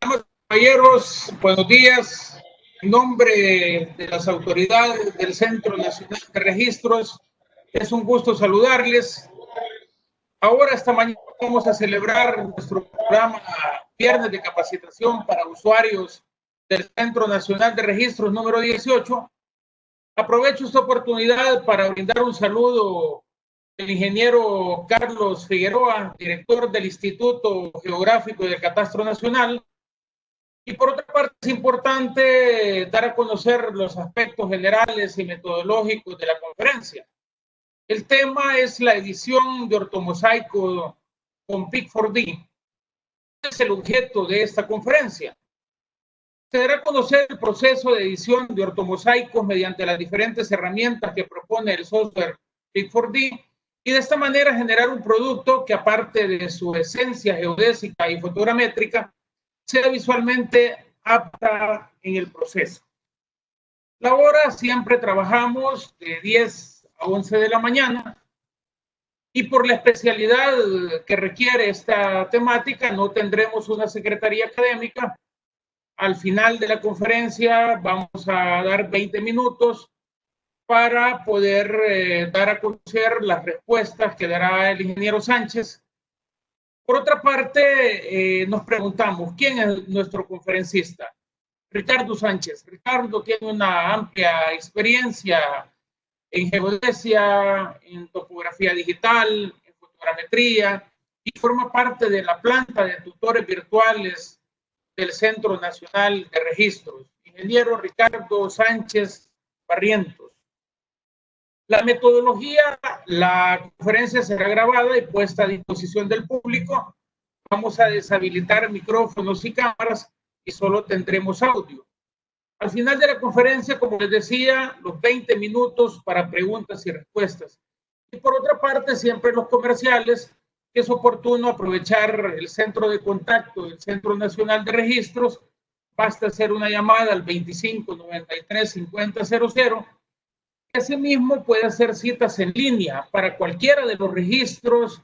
Damas y caballeros, buenos días. En nombre de las autoridades del Centro Nacional de Registros, es un gusto saludarles. Ahora, esta mañana, vamos a celebrar nuestro programa Viernes de Capacitación para Usuarios del Centro Nacional de Registros número 18. Aprovecho esta oportunidad para brindar un saludo al ingeniero Carlos Figueroa, director del Instituto Geográfico y del Catastro Nacional. Y por otra parte, es importante dar a conocer los aspectos generales y metodológicos de la conferencia. El tema es la edición de ortomosaico con Pix4D. Es el objeto de esta conferencia. Se dará a conocer el proceso de edición de ortomosaicos mediante las diferentes herramientas que propone el software Pix4D y de esta manera generar un producto que, aparte de su esencia geodésica y fotogramétrica, sea visualmente apta en el proceso. La hora siempre trabajamos de 10 a 11 de la mañana y por la especialidad que requiere esta temática no tendremos una secretaría académica. Al final de la conferencia vamos a dar 20 minutos para poder dar a conocer las respuestas que dará el ingeniero Sánchez. Por otra parte, nos preguntamos, ¿quién es nuestro conferencista? Ricardo Sánchez. Ricardo tiene una amplia experiencia en geodesia, en topografía digital, en fotogrametría, y forma parte de la planta de tutores virtuales del Centro Nacional de Registros. Ingeniero Ricardo Sánchez Barrientos. La metodología, la conferencia será grabada y puesta a disposición del público. Vamos a deshabilitar micrófonos y cámaras y solo tendremos audio. Al final de la conferencia, como les decía, los 20 minutos para preguntas y respuestas. Y por otra parte, siempre los comerciales, que es oportuno aprovechar el centro de contacto del Centro Nacional de Registros. Basta hacer una llamada al 25 93 50 00. Asimismo, puede hacer citas en línea para cualquiera de los registros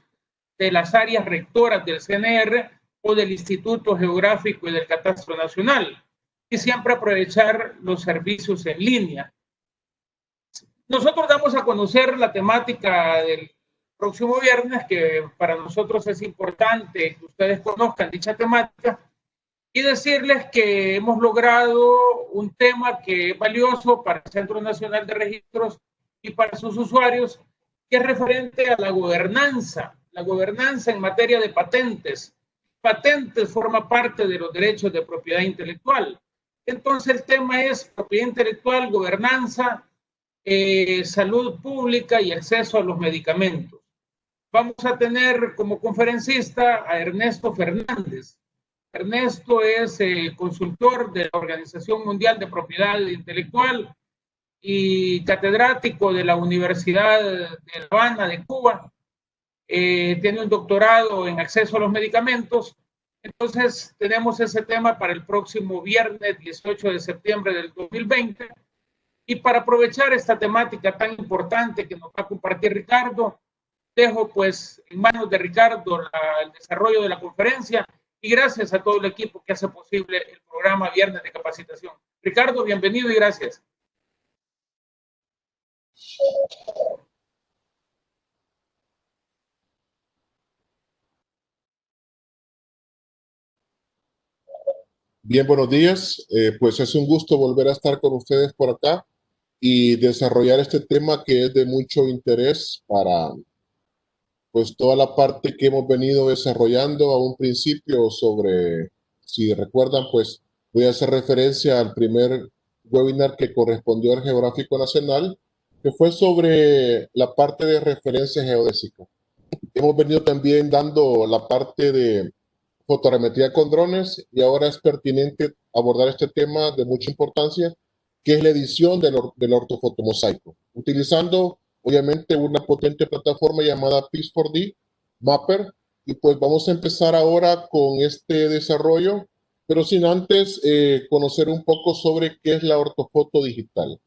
de las áreas rectoras del CNR o del Instituto Geográfico y del Catastro Nacional, y siempre aprovechar los servicios en línea. Nosotros damos a conocer la temática del próximo viernes, que para nosotros es importante que ustedes conozcan dicha temática, y decirles que hemos logrado un tema que es valioso para el Centro Nacional de Registros y para sus usuarios, que es referente a la gobernanza en materia de patentes. Patentes forma parte de los derechos de propiedad intelectual. Entonces el tema es propiedad intelectual, gobernanza, salud pública y acceso a los medicamentos. Vamos a tener como conferencista a Ernesto Fernández. Ernesto es consultor de la Organización Mundial de Propiedad Intelectual y catedrático de la Universidad de La Habana, de Cuba. Tiene un doctorado en acceso a los medicamentos. Entonces, tenemos ese tema para el próximo viernes 18 de septiembre del 2020. Y para aprovechar esta temática tan importante que nos va a compartir Ricardo, dejo pues en manos de Ricardo el desarrollo de la conferencia. Y gracias a todo el equipo que hace posible el programa Viernes de Capacitación. Ricardo, bienvenido y gracias. Bien, buenos días. Pues es un gusto volver a estar con ustedes por acá y desarrollar este tema que es de mucho interés para pues toda la parte que hemos venido desarrollando a un principio sobre, si recuerdan, pues voy a hacer referencia al primer webinar que correspondió al Geográfico Nacional, que fue sobre la parte de referencia geodésica. Hemos venido también dando la parte de fotogrametría con drones y ahora es pertinente abordar este tema de mucha importancia, que es la edición del ortofotomosaico, utilizando obviamente una potente plataforma llamada Pix4D Mapper. Y pues vamos a empezar ahora con este desarrollo, pero sin antes conocer un poco sobre qué es la ortofoto digital.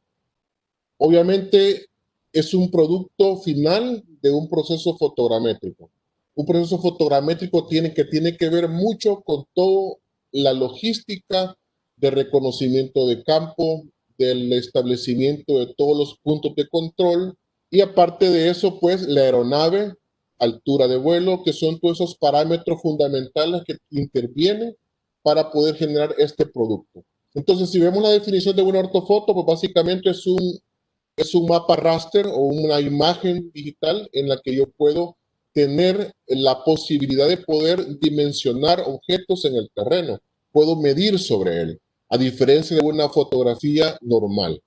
Obviamente es un producto final de un proceso fotogramétrico. Un proceso fotogramétrico tiene que ver mucho con toda la logística de reconocimiento de campo, del establecimiento de todos los puntos de control y aparte de eso, pues la aeronave, altura de vuelo, que son todos esos parámetros fundamentales que intervienen para poder generar este producto. Entonces, si vemos la definición de una ortofoto, pues básicamente es un mapa raster o una imagen digital en la que yo puedo tener la posibilidad de poder dimensionar objetos en el terreno. Puedo medir sobre él, a diferencia de una fotografía normal.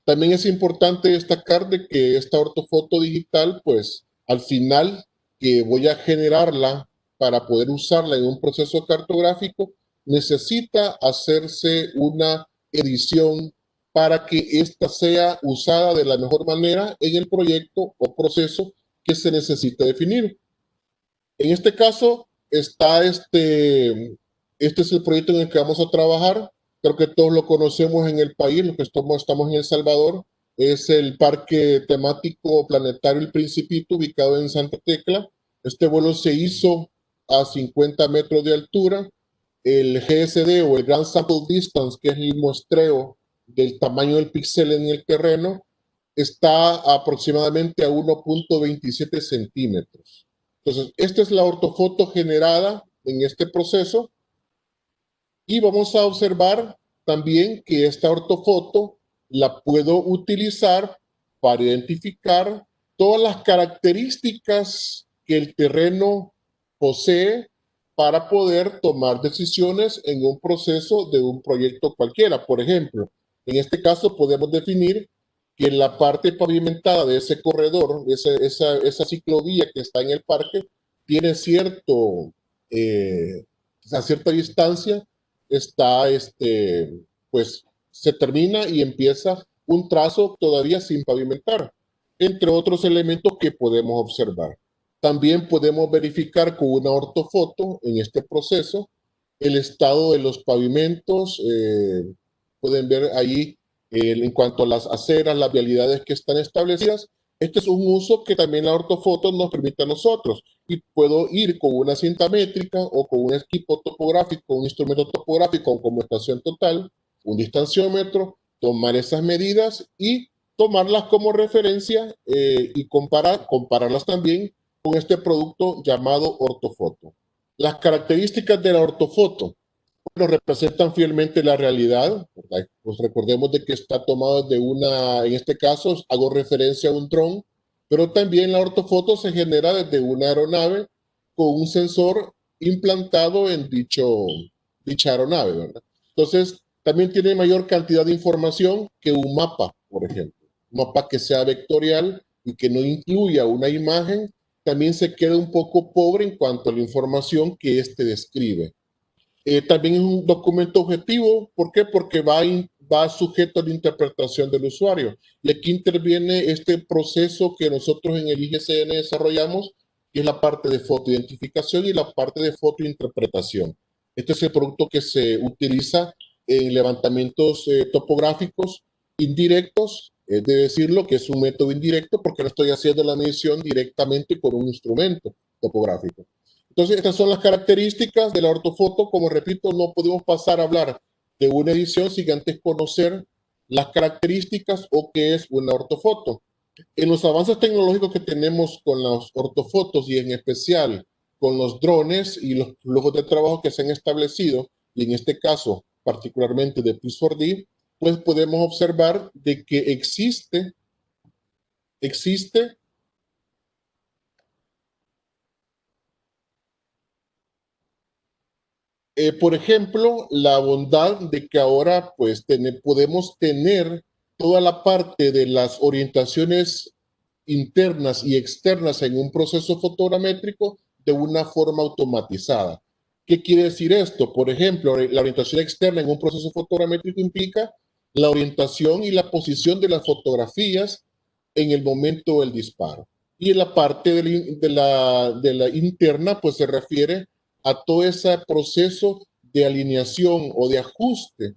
También es importante destacar de que esta ortofoto digital, pues al final que voy a generarla para poder usarla en un proceso cartográfico, necesita hacerse una edición para que ésta sea usada de la mejor manera en el proyecto o proceso que se necesita definir. En este caso está este es el proyecto en el que vamos a trabajar. Creo que todos lo conocemos en el país, los que estamos en El Salvador. Es el Parque Temático Planetario El Principito, ubicado en Santa Tecla. Este vuelo se hizo a 50 metros de altura. El GSD o el Grand Sample Distance, que es el muestreo del tamaño del píxel en el terreno, está aproximadamente a 1.27 centímetros. Entonces, esta es la ortofoto generada en este proceso y vamos a observar también que esta ortofoto la puedo utilizar para identificar todas las características que el terreno posee para poder tomar decisiones en un proceso de un proyecto cualquiera. Por ejemplo, en este caso podemos definir que en la parte pavimentada de ese corredor, esa ciclovía que está en el parque, tiene a cierta distancia, pues se termina y empieza un trazo todavía sin pavimentar, entre otros elementos que podemos observar. También podemos verificar con una ortofoto en este proceso el estado de los pavimentos. Pueden ver ahí en cuanto a las aceras, las vialidades que están establecidas. Este es un uso que también la ortofoto nos permite a nosotros. Y puedo ir con una cinta métrica o con un equipo topográfico, un instrumento topográfico como estación total, un distanciómetro, tomar esas medidas y tomarlas como referencia y compararlas también con este producto llamado ortofoto. Las características de la ortofoto, bueno, representan fielmente la realidad, ¿verdad? Pues recordemos de que está tomado de en este caso hago referencia a un dron, pero también la ortofoto se genera desde una aeronave con un sensor implantado en dicha aeronave, ¿verdad? Entonces, también tiene mayor cantidad de información que un mapa, por ejemplo. Un mapa que sea vectorial y que no incluya una imagen, también se queda un poco pobre en cuanto a la información que éste describe. También es un documento objetivo. ¿Por qué? Porque va sujeto a la interpretación del usuario. Y aquí interviene este proceso que nosotros en el IGCN desarrollamos, que es la parte de fotoidentificación y la parte de fotointerpretación. Este es el producto que se utiliza en levantamientos topográficos indirectos. Es de decirlo que es un método indirecto porque no estoy haciendo la medición directamente con un instrumento topográfico. Entonces, estas son las características de la ortofoto. Como repito, no podemos pasar a hablar de una edición sin antes conocer las características o qué es una ortofoto. En los avances tecnológicos que tenemos con las ortofotos y en especial con los drones y los flujos de trabajo que se han establecido, y en este caso particularmente de Pix4D, pues podemos observar de que existe por ejemplo, la bondad de que ahora pues podemos tener toda la parte de las orientaciones internas y externas en un proceso fotogramétrico de una forma automatizada. ¿Qué quiere decir esto? Por ejemplo, la orientación externa en un proceso fotogramétrico implica la orientación y la posición de las fotografías en el momento del disparo. Y en la parte de la interna, pues se refiere a todo ese proceso de alineación o de ajuste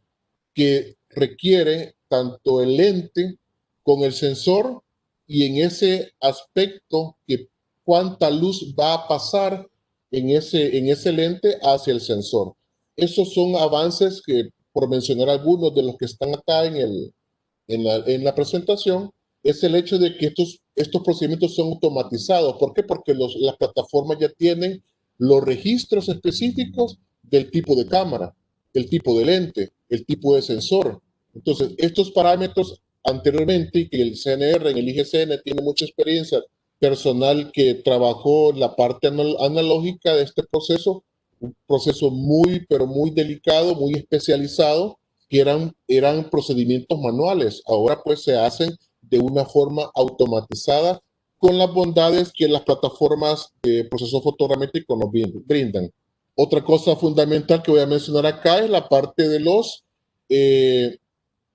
que requiere tanto el lente con el sensor y en ese aspecto que cuánta luz va a pasar en ese lente hacia el sensor. esos son avances que, por mencionar algunos de los que están acá en la presentación, es el hecho de que estos procedimientos son automatizados. ¿Por qué? Porque las plataformas ya tienen los registros específicos del tipo de cámara, el tipo de lente, el tipo de sensor. Entonces, estos parámetros anteriormente, y que el CNR, en el IGCN, tiene mucha experiencia personal que trabajó la parte analógica de este proceso, un proceso muy, pero muy delicado, muy especializado, que eran procedimientos manuales. Ahora pues se hacen de una forma automatizada con las bondades que las plataformas de proceso fotogramétrico nos brindan. Otra cosa fundamental que voy a mencionar acá es la parte de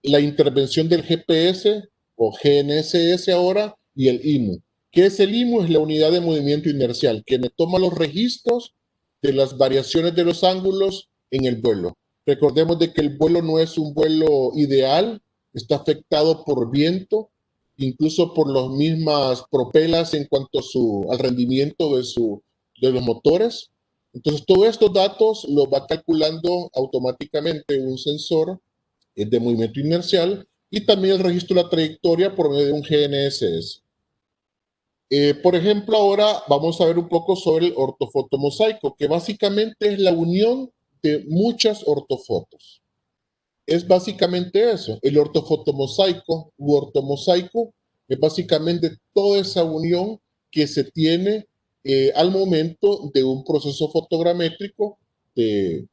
la intervención del GPS o GNSS ahora y el IMU. ¿Qué es el IMU? Es la unidad de movimiento inercial, que me toma los registros de las variaciones de los ángulos en el vuelo. Recordemos de que el vuelo no es un vuelo ideal, está afectado por viento, incluso por las mismas propelas en cuanto al rendimiento de los motores. Entonces, todos estos datos los va calculando automáticamente un sensor de movimiento inercial y también el registro de la trayectoria por medio de un GNSS. Por ejemplo, ahora vamos a ver un poco sobre el ortofotomosaico, que básicamente es la unión de muchas ortofotos. Es básicamente eso. El ortofotomosaico u ortomosaico es básicamente toda esa unión que se tiene al momento de un proceso fotogramétrico,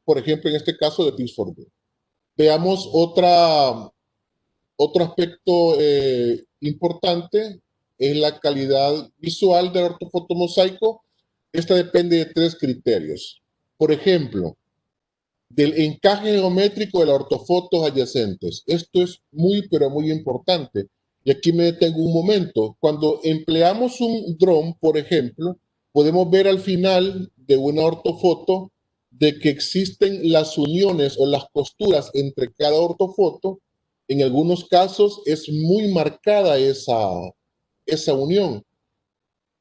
por ejemplo, en este caso de Pixfordy. Veamos otro aspecto importante, es la calidad visual del ortofotomosaico. Esta depende de 3 criterios. Por ejemplo, del encaje geométrico de las ortofotos adyacentes. Esto es muy, pero muy importante. Y aquí me detengo un momento. Cuando empleamos un dron, por ejemplo, podemos ver al final de una ortofoto de que existen las uniones o las costuras entre cada ortofoto. En algunos casos es muy marcada esa unión.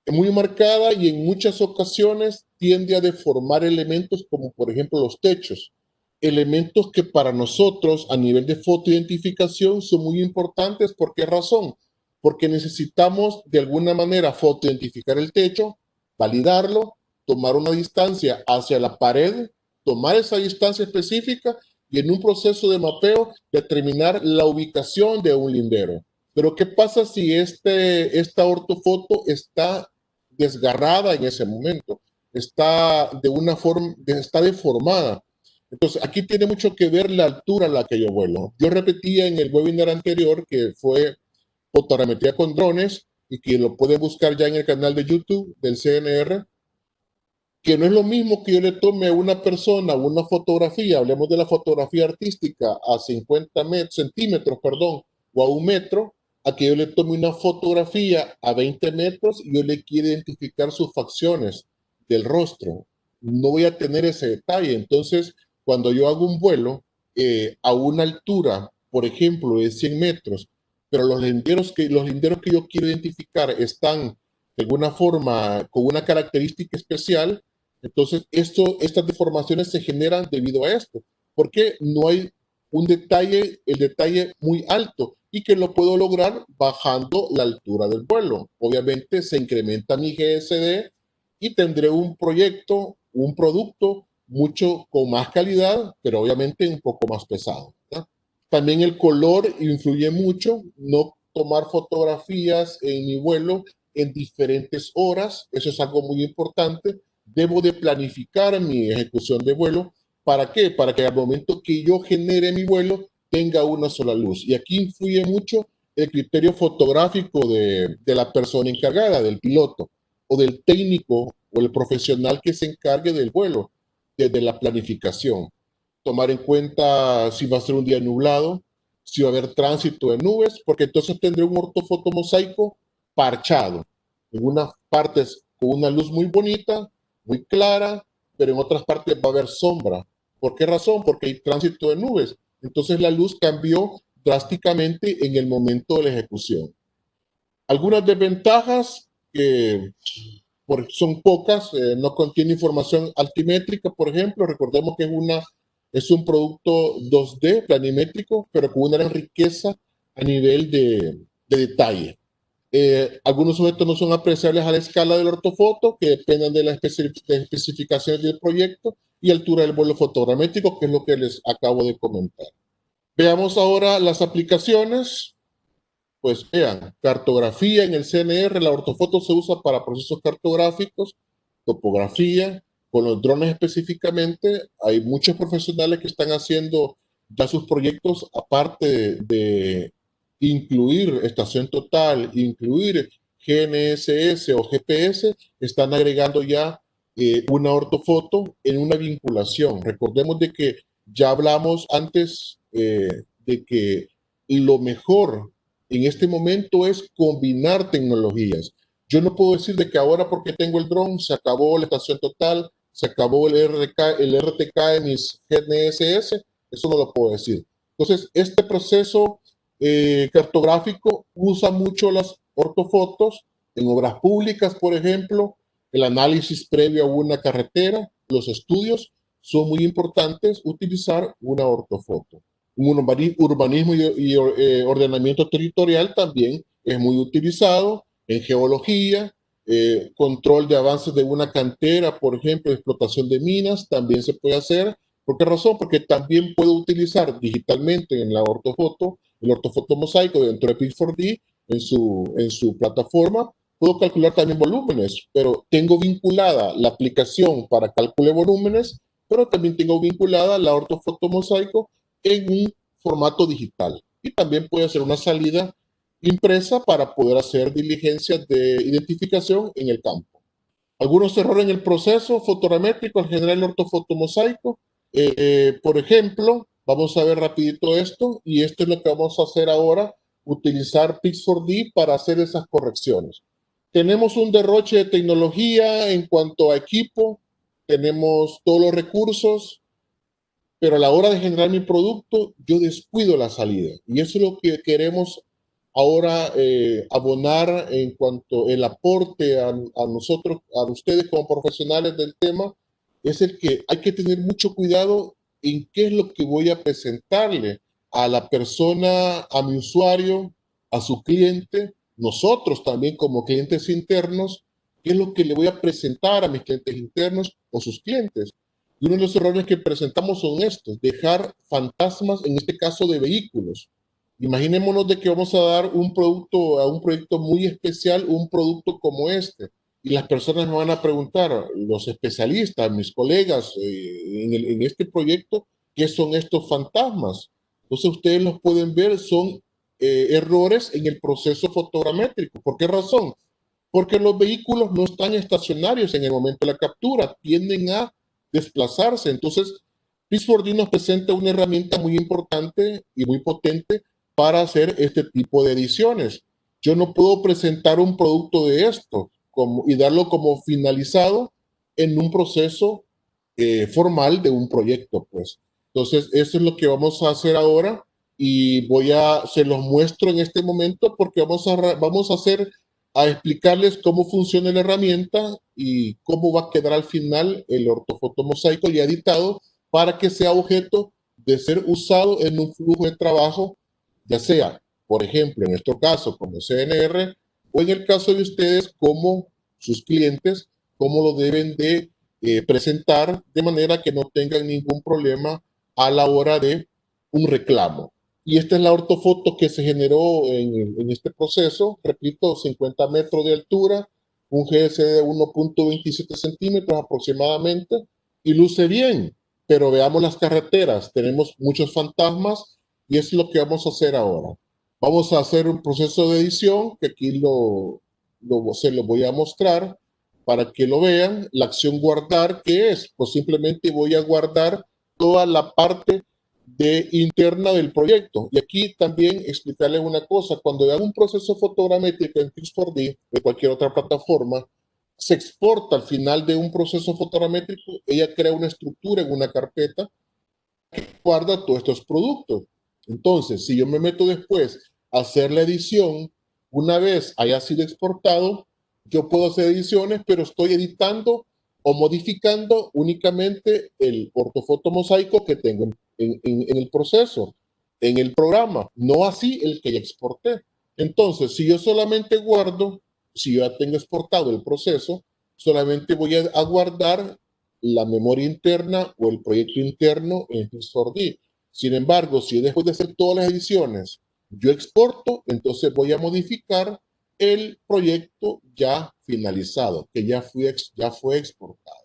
Muy marcada y en muchas ocasiones tiende a deformar elementos como por ejemplo los techos. Elementos que para nosotros a nivel de fotoidentificación son muy importantes. ¿Por qué razón? Porque necesitamos de alguna manera fotoidentificar el techo, validarlo, tomar una distancia hacia la pared, tomar esa distancia específica y en un proceso de mapeo determinar la ubicación de un lindero. Pero ¿qué pasa si esta ortofoto está desgarrada en ese momento? Está de una forma, está deformada. Entonces, aquí tiene mucho que ver la altura a la que yo vuelo. Yo repetía en el webinar anterior que fue fotogrametría con drones y que lo pueden buscar ya en el canal de YouTube del CNR, que no es lo mismo que yo le tome a una persona una fotografía, hablemos de la fotografía artística, a 50 centímetros, perdón, o a 1 metro, a que yo le tome una fotografía a 20 metros y yo le quiero identificar sus facciones del rostro. No voy a tener ese detalle. Entonces, cuando yo hago un vuelo a una altura, por ejemplo, de 100 metros, pero los linderos que yo quiero identificar están de alguna forma con una característica especial, entonces estas deformaciones se generan debido a esto, porque no hay el detalle muy alto y que lo puedo lograr bajando la altura del vuelo. Obviamente se incrementa mi GSD y tendré un proyecto, un producto mucho con más calidad, pero obviamente un poco más pesado, ¿verdad? También el color influye mucho, no tomar fotografías en mi vuelo en diferentes horas, eso es algo muy importante. Debo de planificar mi ejecución de vuelo. ¿Para qué? Para que al momento que yo genere mi vuelo tenga una sola luz. Y aquí influye mucho el criterio fotográfico de la persona encargada, del piloto o del técnico o el profesional que se encargue del vuelo, desde la planificación. Tomar en cuenta si va a ser un día nublado, si va a haber tránsito de nubes, porque entonces tendré un ortofotomosaico parchado. En unas partes con una luz muy bonita, muy clara, pero en otras partes va a haber sombra. ¿Por qué razón? Porque hay tránsito de nubes. Entonces la luz cambió drásticamente en el momento de la ejecución. Algunas desventajas que son pocas, no contiene información altimétrica, por ejemplo. Recordemos que es una Es un producto 2D planimétrico, pero con una gran riqueza a nivel de detalle. Algunos objetos no son apreciables a la escala del ortofoto, que dependen de las especificaciones del proyecto y altura del vuelo fotogramétrico, que es lo que les acabo de comentar. Veamos ahora las aplicaciones. Pues vean, cartografía en el CNR, la ortofoto se usa para procesos cartográficos, topografía, con los drones específicamente. Hay muchos profesionales que están haciendo ya sus proyectos, aparte de incluir estación total, incluir GNSS o GPS, están agregando ya una ortofoto en una vinculación. Recordemos de que ya hablamos antes de que lo mejor en este momento es combinar tecnologías. Yo no puedo decir de que ahora porque tengo el dron se acabó la estación total, se acabó el RTK en mis GNSS, eso no lo puedo decir. Entonces, este proceso cartográfico usa mucho las ortofotos en obras públicas, por ejemplo, el análisis previo a una carretera, los estudios, son muy importantes utilizar una ortofoto. Un urbanismo y ordenamiento territorial también es muy utilizado en geología, control de avances de una cantera, por ejemplo, explotación de minas, también se puede hacer. ¿Por qué razón? Porque también puedo utilizar digitalmente en la ortofoto, el ortofoto mosaico dentro de Pix4D, en su plataforma, puedo calcular también volúmenes, pero tengo vinculada la aplicación para cálculo de volúmenes, pero también tengo vinculada la ortofoto mosaico en un formato digital. Y también puede hacer una salida impresa para poder hacer diligencias de identificación en el campo. Algunos errores en el proceso fotogramétrico al generar el ortofoto mosaico. Por ejemplo, vamos a ver rapidito esto, y esto es lo que vamos a hacer ahora, utilizar Pix4D para hacer esas correcciones. Tenemos un derroche de tecnología en cuanto a equipo, tenemos todos los recursos, pero a la hora de generar mi producto, yo descuido la salida. Y eso es lo que queremos ahora abonar en cuanto el aporte a nosotros, a ustedes como profesionales del tema, es el que hay que tener mucho cuidado en qué es lo que voy a presentarle a la persona, a mi usuario, a su cliente, nosotros también como clientes internos, qué es lo que le voy a presentar a mis clientes internos o sus clientes. Y uno de los errores que presentamos son estos, dejar fantasmas, en este caso de vehículos. Imaginémonos de que vamos a dar un producto a un proyecto muy especial, un producto como este, y las personas me van a preguntar, los especialistas, mis colegas en este proyecto, ¿qué son estos fantasmas? Entonces ustedes los pueden ver, son errores en el proceso fotogramétrico. ¿Por qué razón? Porque los vehículos no están estacionarios en el momento de la captura, tienden a desplazarse. Entonces, Pix4D nos presenta una herramienta muy importante y muy potente para hacer este tipo de ediciones. Yo no puedo presentar un producto de esto y darlo como finalizado en un proceso formal de un proyecto, pues. Entonces, eso es lo que vamos a hacer ahora y se los muestro en este momento porque vamos a explicarles cómo funciona la herramienta y cómo va a quedar al final el ortofoto mosaico ya editado para que sea objeto de ser usado en un flujo de trabajo, ya sea, por ejemplo, en nuestro caso como CNR o en el caso de ustedes como sus clientes, cómo lo deben de presentar de manera que no tengan ningún problema a la hora de un reclamo. Y esta es la ortofoto que se generó en este proceso. Repito, 50 metros de altura, un GS de 1.27 centímetros aproximadamente, y luce bien. Pero veamos las carreteras. Tenemos muchos fantasmas y es lo que vamos a hacer ahora. Vamos a hacer un proceso de edición que aquí se lo voy a mostrar para que lo vean. La acción guardar, ¿qué es? Pues simplemente voy a guardar toda la parte interna del proyecto. Y aquí también explicarles una cosa, cuando hago un proceso fotogramétrico en Pix4D, de cualquier otra plataforma, se exporta al final de un proceso fotogramétrico, ella crea una estructura en una carpeta que guarda todos estos productos. Entonces, si yo me meto después a hacer la edición, una vez haya sido exportado, yo puedo hacer ediciones, pero estoy editando o modificando únicamente el ortofoto mosaico que tengo en el proceso, en el programa, no así el que ya exporté. Entonces, si yo solamente guardo, si yo ya tengo exportado el proceso, solamente voy a guardar la memoria interna o el proyecto interno en Pix4D. Sin embargo, si después de hacer todas las ediciones yo exporto, entonces voy a modificar el proyecto ya finalizado, que ya fue exportado.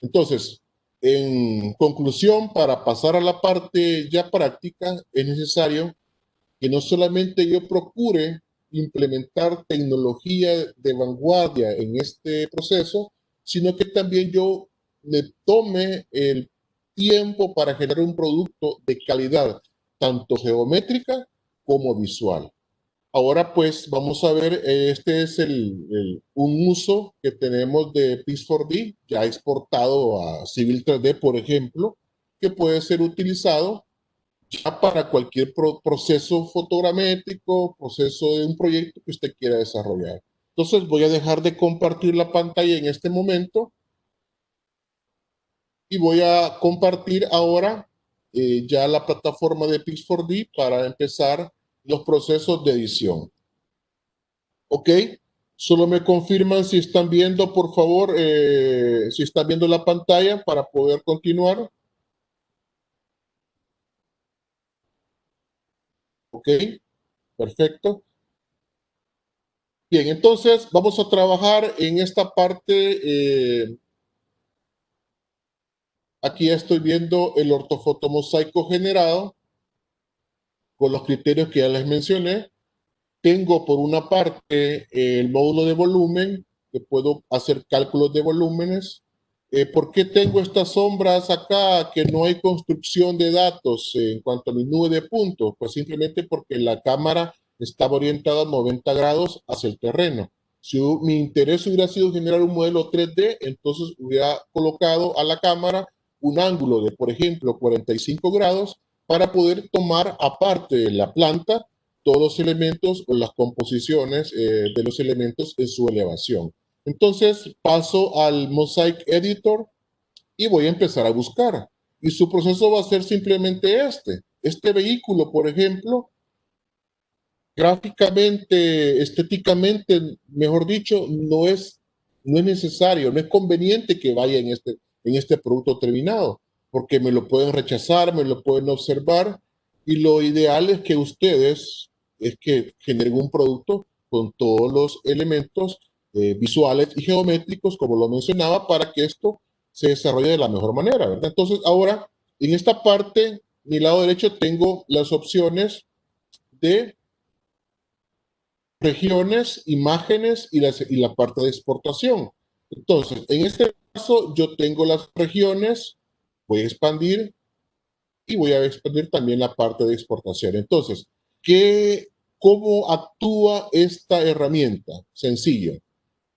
Entonces, en conclusión, para pasar a la parte ya práctica, es necesario que no solamente yo procure implementar tecnología de vanguardia en este proceso, sino que también yo me tome el tiempo para generar un producto de calidad, tanto geométrica como visual. Ahora pues vamos a ver, este es un uso que tenemos de Pix4D, ya exportado a Civil 3D, por ejemplo, que puede ser utilizado ya para cualquier proceso fotogramétrico, proceso de un proyecto que usted quiera desarrollar. Entonces voy a dejar de compartir la pantalla en este momento y voy a compartir ahora ya la plataforma de Pix4D para empezar los procesos de edición. ¿Ok? Solo me confirman si están viendo, por favor, si están viendo la pantalla para poder continuar. ¿Ok? Perfecto. Bien, entonces vamos a trabajar en esta parte. Aquí estoy viendo el ortofoto mosaico generado con los criterios que ya les mencioné. Tengo por una parte el módulo de volumen, que puedo hacer cálculos de volúmenes. ¿Por qué tengo estas sombras acá que no hay construcción de datos en cuanto a mi nube de puntos? Pues simplemente porque la cámara estaba orientada a 90 grados hacia el terreno. Si mi interés hubiera sido generar un modelo 3D, entonces hubiera colocado a la cámara un ángulo de, por ejemplo, 45 grados para poder tomar aparte de la planta todos los elementos o las composiciones de los elementos en su elevación. Entonces paso al Mosaic Editor y voy a empezar a buscar. Y su proceso va a ser simplemente este. Este vehículo, por ejemplo, gráficamente, estéticamente, mejor dicho, no es necesario, no es conveniente que vaya en este producto terminado, porque me lo pueden rechazar, me lo pueden observar, y lo ideal es que ustedes es que generen un producto con todos los elementos visuales y geométricos, como lo mencionaba, para que esto se desarrolle de la mejor manera, ¿verdad? Entonces, ahora, en esta parte, mi lado derecho, tengo las opciones de regiones, imágenes y la parte de exportación. Entonces, en este caso, yo tengo las regiones, voy a expandir y voy a expandir también la parte de exportación. Entonces, ¿cómo actúa esta herramienta? Sencillo.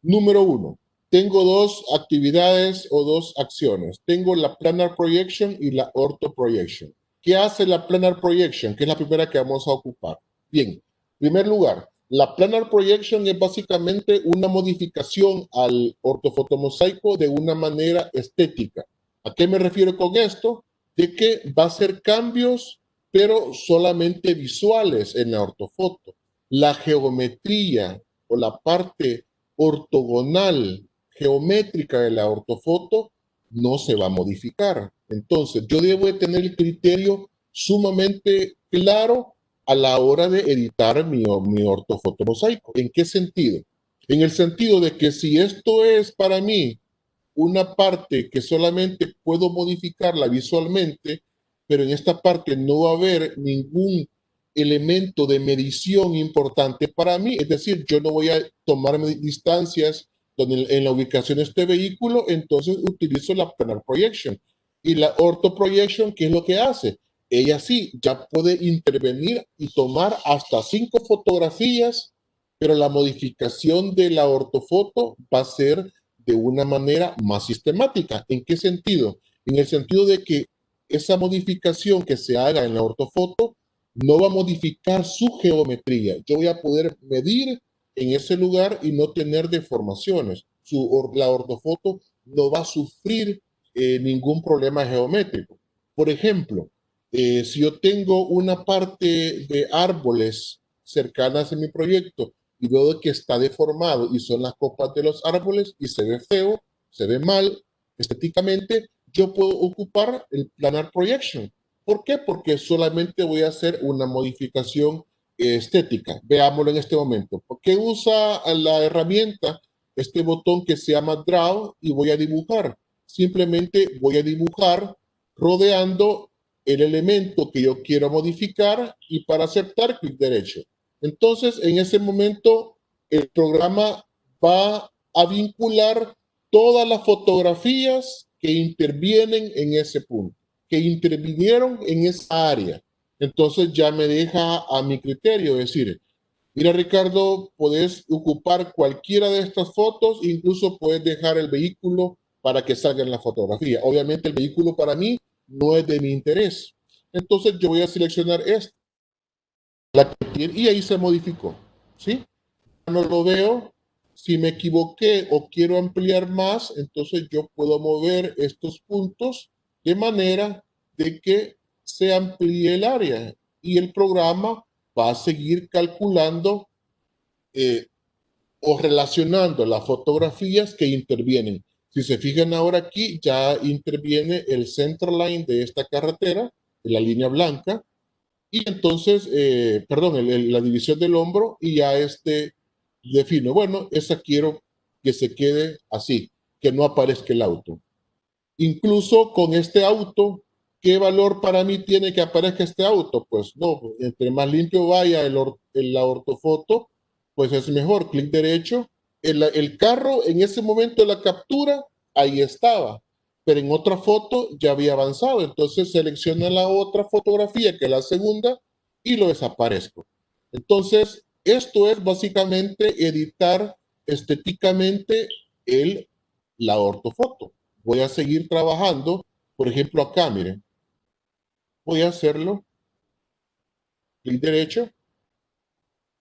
Número uno, tengo dos actividades o dos acciones. Tengo la Planar Projection y la Ortho Projection. ¿Qué hace la Planar Projection? Que es la primera que vamos a ocupar. Bien, en primer lugar, la Planar Projection es básicamente una modificación al ortofotomosaico de una manera estética. ¿A qué me refiero con esto? De que va a hacer cambios, pero solamente visuales en la ortofoto. La geometría o la parte ortogonal geométrica de la ortofoto no se va a modificar. Entonces, yo debo de tener el criterio sumamente claro a la hora de editar mi ortofoto mosaico. ¿En qué sentido? En el sentido de que si esto es para mí una parte que solamente puedo modificarla visualmente, pero en esta parte no va a haber ningún elemento de medición importante para mí, es decir, yo no voy a tomar distancias donde en la ubicación de este vehículo, entonces utilizo la Planar Projection. Y la Ortho Projection, ¿qué es lo que hace? Ella sí, ya puede intervenir y tomar hasta 5 fotografías, pero la modificación de la ortofoto va a ser de una manera más sistemática. ¿En qué sentido? En el sentido de que esa modificación que se haga en la ortofoto no va a modificar su geometría. Yo voy a poder medir en ese lugar y no tener deformaciones. La ortofoto no va a sufrir ningún problema geométrico. Por ejemplo, si yo tengo una parte de árboles cercanas a mi proyecto y veo que está deformado y son las copas de los árboles y se ve feo, se ve mal estéticamente, yo puedo ocupar el Planar Projection. ¿Por qué? Porque solamente voy a hacer una modificación estética. Veámoslo en este momento. ¿Por qué usa la herramienta este botón que se llama Draw y voy a dibujar? Simplemente voy a dibujar rodeando el elemento que yo quiero modificar y para aceptar, clic derecho. Entonces, en ese momento, el programa va a vincular todas las fotografías que intervienen en ese punto, que intervinieron en esa área. Entonces ya me deja a mi criterio decir, mira Ricardo, puedes ocupar cualquiera de estas fotos, incluso puedes dejar el vehículo para que salga en la fotografía. Obviamente el vehículo para mí no es de mi interés. Entonces yo voy a seleccionar esta, y ahí se modificó, ¿sí? No lo veo. Si me equivoqué o quiero ampliar más, entonces yo puedo mover estos puntos de manera de que se amplíe el área y el programa va a seguir calculando o relacionando las fotografías que intervienen. Si se fijan ahora aquí, ya interviene el center line de esta carretera, la línea blanca, y entonces, perdón, la división del hombro y ya defino, bueno, esa quiero que se quede así, que no aparezca el auto. Incluso con este auto, ¿qué valor para mí tiene que aparezca este auto? Pues no, entre más limpio vaya la ortofoto, pues es mejor. Clic derecho. El carro en ese momento de la captura, ahí estaba, pero en otra foto ya había avanzado. Entonces selecciona la otra fotografía, que es la segunda, y lo desaparezco. Entonces, esto es básicamente editar estéticamente la ortofoto. Voy a seguir trabajando, por ejemplo acá, miren, voy a hacerlo, clic derecho,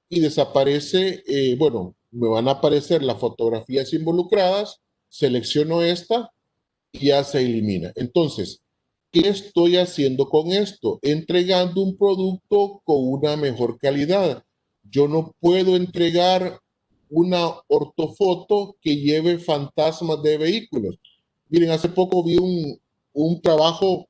y desaparece, bueno, me van a aparecer las fotografías involucradas, selecciono esta y ya se elimina. Entonces, ¿qué estoy haciendo con esto? Entregando un producto con una mejor calidad. Yo no puedo entregar una ortofoto que lleve fantasmas de vehículos. Miren, hace poco vi un trabajo,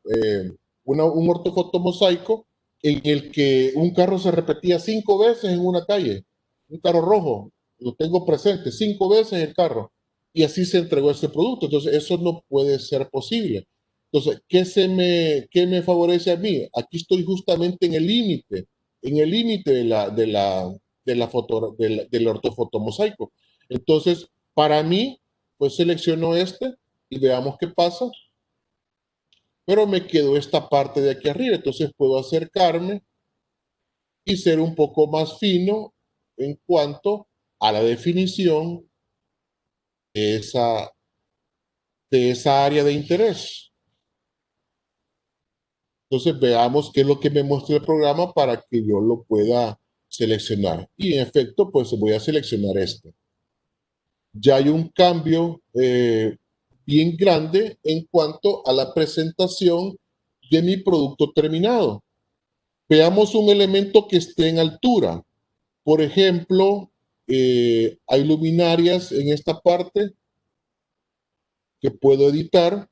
un ortofoto mosaico en el que un carro se repetía 5 veces en una calle, un carro rojo, lo tengo presente, 5 veces el carro, y así se entregó ese producto. Entonces, eso no puede ser posible. Entonces, ¿qué me favorece a mí? Aquí estoy justamente en el límite del ortofoto mosaico. Entonces, para mí, pues selecciono y veamos qué pasa. Pero me quedó esta parte de aquí arriba, entonces puedo acercarme y ser un poco más fino en cuanto a la definición de esa área de interés. Entonces veamos qué es lo que me muestra el programa para que yo lo pueda seleccionar. Y en efecto, pues voy a seleccionar este. Ya hay un cambio bien grande en cuanto a la presentación de mi producto terminado. Veamos un elemento que esté en altura. Por ejemplo, hay luminarias en esta parte que puedo editar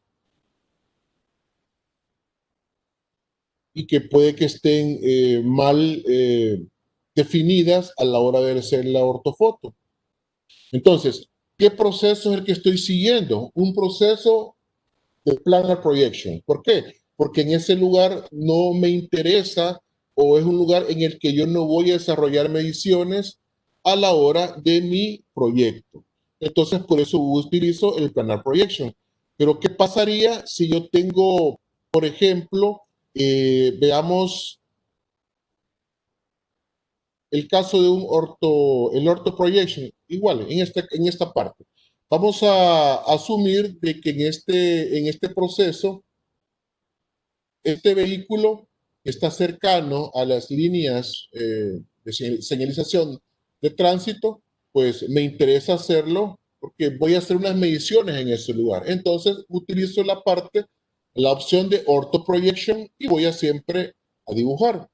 y que puede que estén mal definidas a la hora de hacer la ortofoto. Entonces, ¿qué proceso es el que estoy siguiendo? Un proceso de Planar Projection. ¿Por qué? Porque en ese lugar no me interesa o es un lugar en el que yo no voy a desarrollar mediciones a la hora de mi proyecto. Entonces, por eso utilizo el Planar Projection. Pero, ¿qué pasaría si yo tengo, por ejemplo, veamos el caso de el ortho projection, igual, en esta parte. Vamos a asumir de que en este proceso, este vehículo está cercano a las líneas de señalización de tránsito, pues me interesa hacerlo porque voy a hacer unas mediciones en ese lugar. Entonces utilizo la opción de Ortho Projection y voy a siempre a dibujar.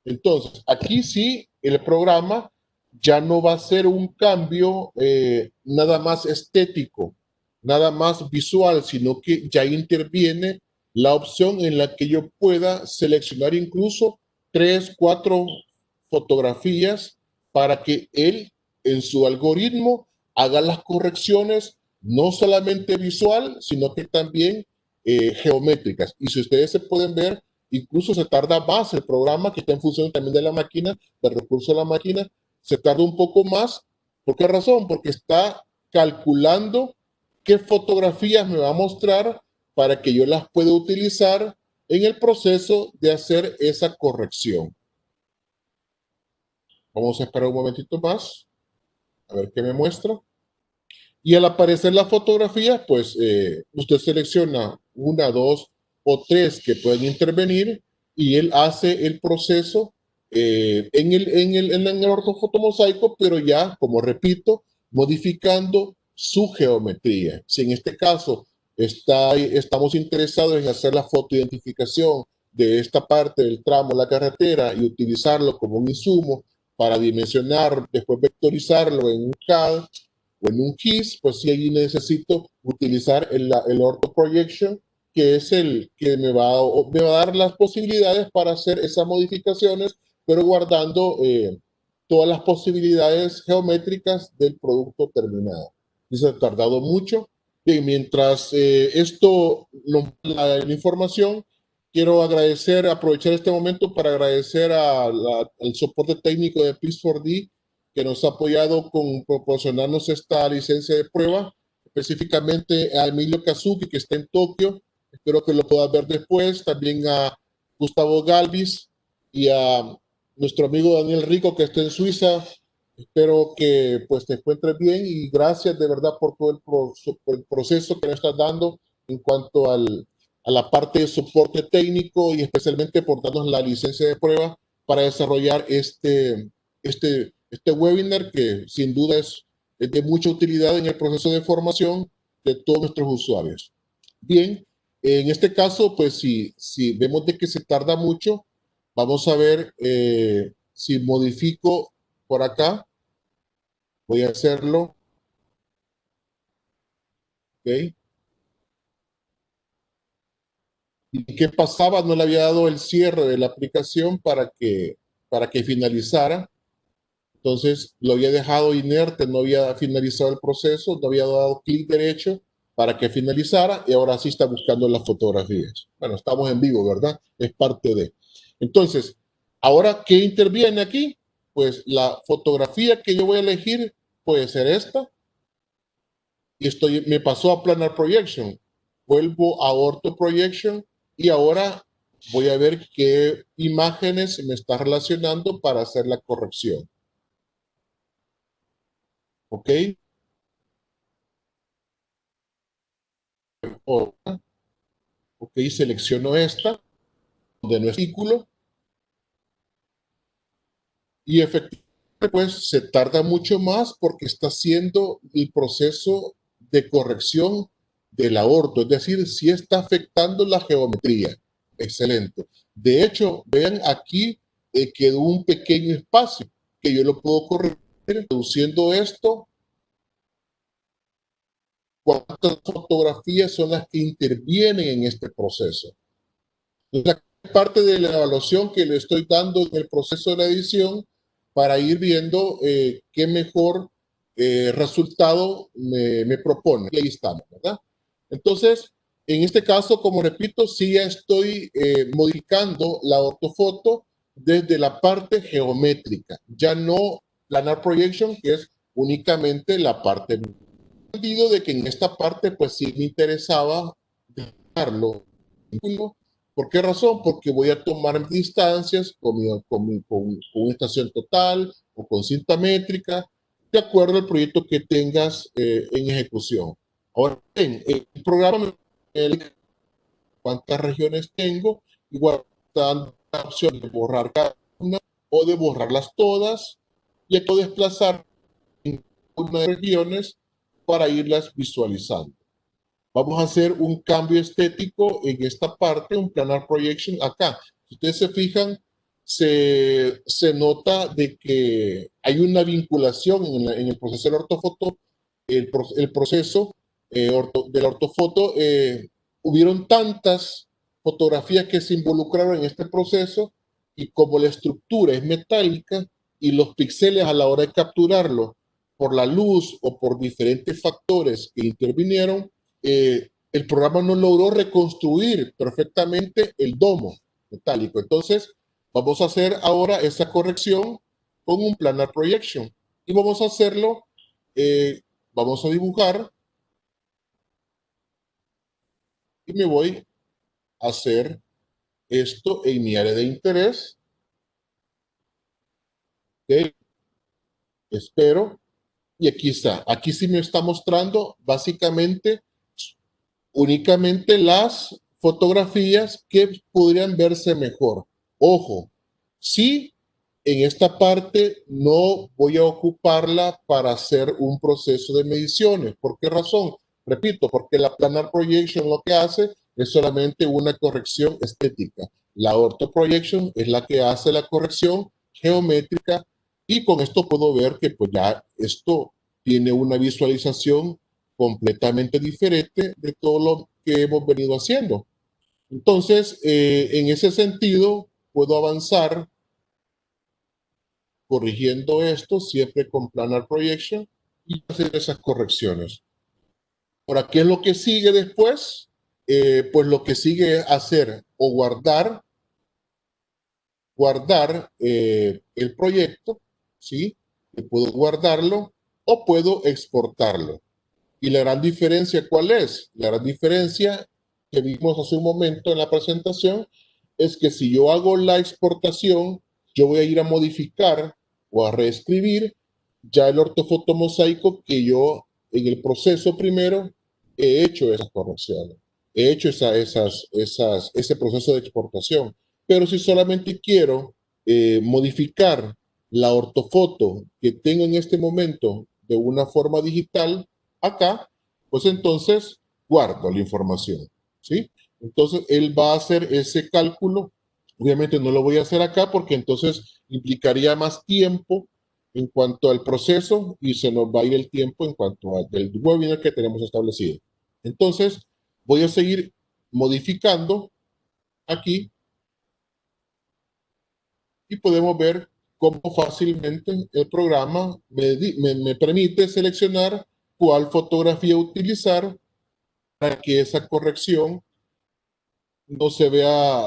Entonces, aquí sí, el programa ya no va a ser un cambio nada más estético, nada más visual, sino que ya interviene la opción en la que yo pueda seleccionar incluso 3, 4 fotografías para que él en su algoritmo haga las correcciones no solamente visual, sino que también geométricas. Y si ustedes se pueden ver, incluso se tarda más el programa que está en función también de la máquina, del recurso de la máquina, se tarda un poco más. ¿Por qué razón? Porque está calculando qué fotografías me va a mostrar para que yo las pueda utilizar en el proceso de hacer esa corrección. Vamos a esperar un momentito más, a ver qué me muestra. Y al aparecer la fotografía, pues usted selecciona una, dos o tres que pueden intervenir y él hace el proceso en el ortofotomosaico, pero ya, como repito, modificando su geometría. Si en este caso estamos interesados en hacer la fotoidentificación de esta parte del tramo, la carretera, y utilizarlo como un insumo para dimensionar, después vectorizarlo en un CAD, o en un GIS, pues sí ahí necesito utilizar el Ortho Projection, que es el que me va a dar las posibilidades para hacer esas modificaciones, pero guardando todas las posibilidades geométricas del producto terminado. Y se ha tardado mucho. Bien, mientras la información, quiero aprovechar este momento para agradecer al soporte técnico de Pix4D, que nos ha apoyado con proporcionarnos esta licencia de prueba, específicamente a Emilio Kazuki, que está en Tokio, espero que lo pueda ver después, también a Gustavo Galvis y a nuestro amigo Daniel Rico, que está en Suiza. Espero que pues te encuentres bien y gracias de verdad por todo el proceso que nos estás dando en cuanto a la parte de soporte técnico y especialmente por darnos la licencia de prueba para desarrollar este webinar, que sin duda es de mucha utilidad en el proceso de formación de todos nuestros usuarios. Bien, en este caso, pues si vemos de que se tarda mucho, vamos a ver si modifico por acá. Voy a hacerlo. ¿Ok? ¿Y qué pasaba? No le había dado el cierre de la aplicación para que finalizara. Entonces lo había dejado inerte, no había finalizado el proceso, no había dado clic derecho para que finalizara y ahora sí está buscando las fotografías. Bueno, estamos en vivo, ¿verdad? Es parte de. Entonces, ahora, ¿qué interviene aquí? Pues la fotografía que yo voy a elegir puede ser esta. Y me pasó a Planar Projection. Vuelvo a Ortho Projection y ahora voy a ver qué imágenes me está relacionando para hacer la corrección. ¿Ok? Ok, selecciono esta de nuestro artículo y efectivamente pues se tarda mucho más porque está haciendo el proceso de corrección del aorto, es decir, si está afectando la geometría. Excelente. De hecho, vean aquí quedó un pequeño espacio que yo lo puedo corregir reduciendo esto. ¿Cuántas fotografías son las que intervienen en este proceso? La parte de la evaluación que le estoy dando en el proceso de la edición para ir viendo qué mejor resultado me propone. Y ahí estamos, ¿verdad? Entonces, en este caso, como repito, sí ya estoy modificando la ortofoto desde la parte geométrica, ya no planar projection, que es únicamente la parte. Entendido de que en esta parte, pues sí me interesaba dejarlo. ¿Por qué razón? Porque voy a tomar distancias con una estación total o con cinta métrica, de acuerdo al proyecto que tengas en ejecución. Ahora bien, el programa me dice cuántas regiones tengo, igual está la opción de borrar cada una o de borrarlas todas, y puedo desplazar unas regiones para irlas visualizando. Vamos a hacer un cambio estético en esta parte, un planar projection acá. Si ustedes se fijan, se nota de que hay una vinculación en el proceso del ortofoto, el proceso de la ortofoto. Hubieron tantas fotografías que se involucraron en este proceso y como la estructura es metálica y los píxeles a la hora de capturarlo por la luz o por diferentes factores que intervinieron, el programa no logró reconstruir perfectamente el domo metálico. Entonces, vamos a hacer ahora esa corrección con un planar projection. Y vamos a hacerlo, vamos a dibujar. Y me voy a hacer esto en mi área de interés. Okay. Espero. Y aquí está. Aquí sí me está mostrando básicamente únicamente las fotografías que podrían verse mejor. Ojo, sí, en esta parte no voy a ocuparla para hacer un proceso de mediciones. ¿Por qué razón? Repito, porque la planar projection lo que hace es solamente una corrección estética. La ortho projection es la que hace la corrección geométrica y con esto puedo ver que pues ya esto tiene una visualización completamente diferente de todo lo que hemos venido haciendo. Entonces, en ese sentido, puedo avanzar corrigiendo esto siempre con planar projection y hacer esas correcciones. Ahora, ¿qué es lo que sigue después? Pues lo que sigue es hacer o guardar el proyecto, ¿sí? Puedo guardarlo o puedo exportarlo. Y la gran diferencia, ¿cuál es? La gran diferencia que vimos hace un momento en la presentación es que si yo hago la exportación, yo voy a ir a modificar o a reescribir ya el ortofoto mosaico que yo en el proceso primero he hecho esas correcciones, he hecho ese proceso de exportación. Pero si solamente quiero modificar la ortofoto que tengo en este momento de una forma digital, acá, pues entonces guardo la información, ¿sí? Entonces él va a hacer ese cálculo. Obviamente no lo voy a hacer acá porque entonces implicaría más tiempo en cuanto al proceso y se nos va a ir el tiempo en cuanto al webinar que tenemos establecido. Entonces voy a seguir modificando aquí y podemos ver cómo fácilmente el programa me permite seleccionar cuál fotografía utilizar para que esa corrección no se vea,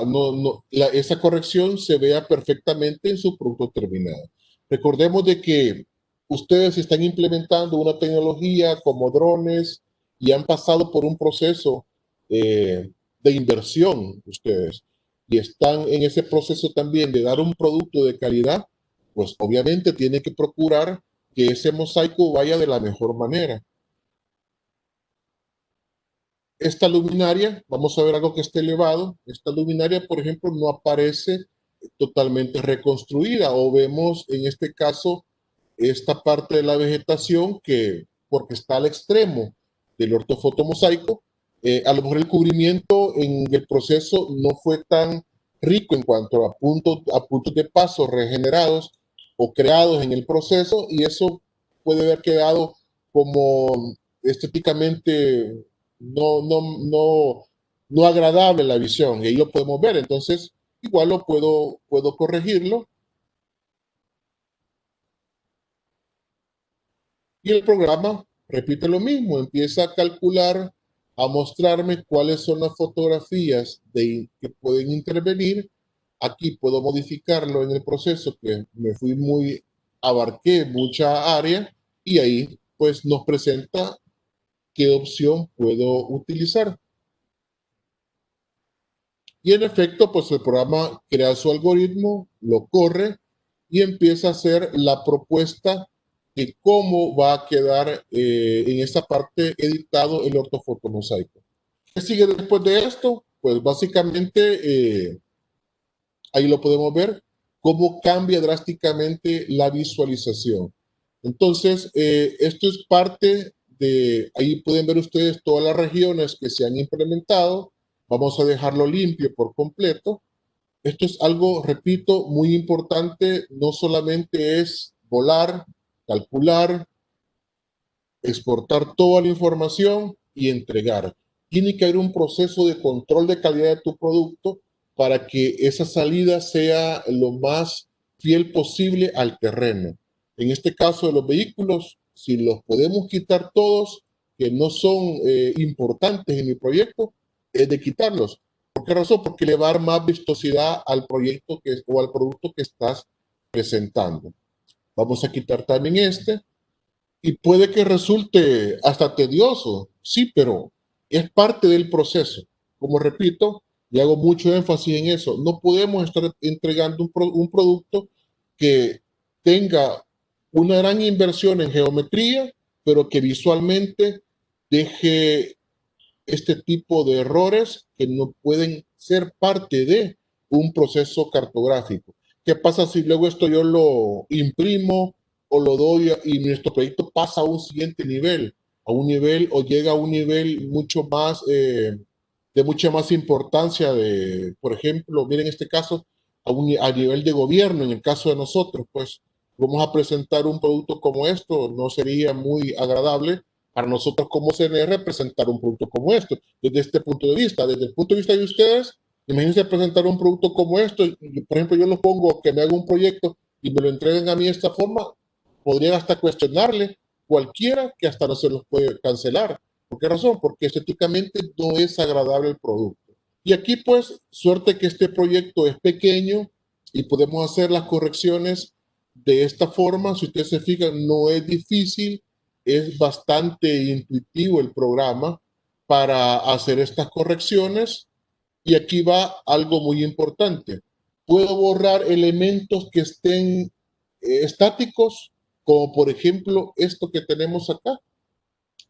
esa corrección se vea perfectamente en su producto terminado. Recordemos de que ustedes están implementando una tecnología como drones y han pasado por un proceso de inversión ustedes y están en ese proceso también de dar un producto de calidad, pues obviamente tienen que procurar que ese mosaico vaya de la mejor manera. Esta luminaria, vamos a ver algo que esté elevado. Esta luminaria, por ejemplo, no aparece totalmente reconstruida o vemos en este caso esta parte de la vegetación que, porque está al extremo del ortofoto mosaico, a lo mejor el cubrimiento en el proceso no fue tan rico en cuanto a puntos de paso regenerados o creados en el proceso y eso puede haber quedado como estéticamente no agradable la visión, y ahí lo podemos ver. Entonces, igual lo puedo corregirlo. Y el programa repite lo mismo, empieza a calcular, a mostrarme cuáles son las fotografías que pueden intervenir. Aquí puedo modificarlo en el proceso que abarqué mucha área y ahí pues nos presenta qué opción puedo utilizar. Y en efecto, pues el programa crea su algoritmo, lo corre y empieza a hacer la propuesta de cómo va a quedar en esa parte editado el ortofoto mosaico. ¿Qué sigue después de esto? Pues básicamente ahí lo podemos ver, cómo cambia drásticamente la visualización. Entonces, esto es parte de, ahí pueden ver ustedes todas las regiones que se han implementado. Vamos a dejarlo limpio por completo. Esto es algo, repito, muy importante. No solamente es volar, calcular, exportar toda la información y entregar. Tiene que haber un proceso de control de calidad de tu producto para que esa salida sea lo más fiel posible al terreno. En este caso de los vehículos, si los podemos quitar todos, que no son importantes en mi proyecto, es de quitarlos. ¿Por qué razón? Porque le va a dar más vistosidad al proyecto o al producto que estás presentando. Vamos a quitar también este y puede que resulte hasta tedioso, sí, pero es parte del proceso. Como repito, y hago mucho énfasis en eso, no podemos estar entregando un producto que tenga una gran inversión en geometría, pero que visualmente deje este tipo de errores que no pueden ser parte de un proceso cartográfico. ¿Qué pasa si luego esto yo lo imprimo o lo doy y nuestro proyecto pasa a un siguiente nivel, a un nivel o llega a un nivel mucho más, de mucha más importancia de, por ejemplo, miren este caso, a nivel de gobierno, en el caso de nosotros, pues vamos a presentar un producto como esto, no sería muy agradable para nosotros como CNR presentar un producto como esto, desde este punto de vista. Desde el punto de vista de ustedes, imagínense presentar un producto como esto, y, por ejemplo, yo lo pongo que me haga un proyecto y me lo entreguen a mí de esta forma, podría hasta cuestionarle cualquiera que hasta no se los puede cancelar. ¿Por qué razón? Porque estéticamente no es agradable el producto. Y aquí pues, suerte que este proyecto es pequeño y podemos hacer las correcciones de esta forma. Si ustedes se fijan, no es difícil, es bastante intuitivo el programa para hacer estas correcciones. Y aquí va algo muy importante. Puedo borrar elementos que estén estáticos, como por ejemplo esto que tenemos acá.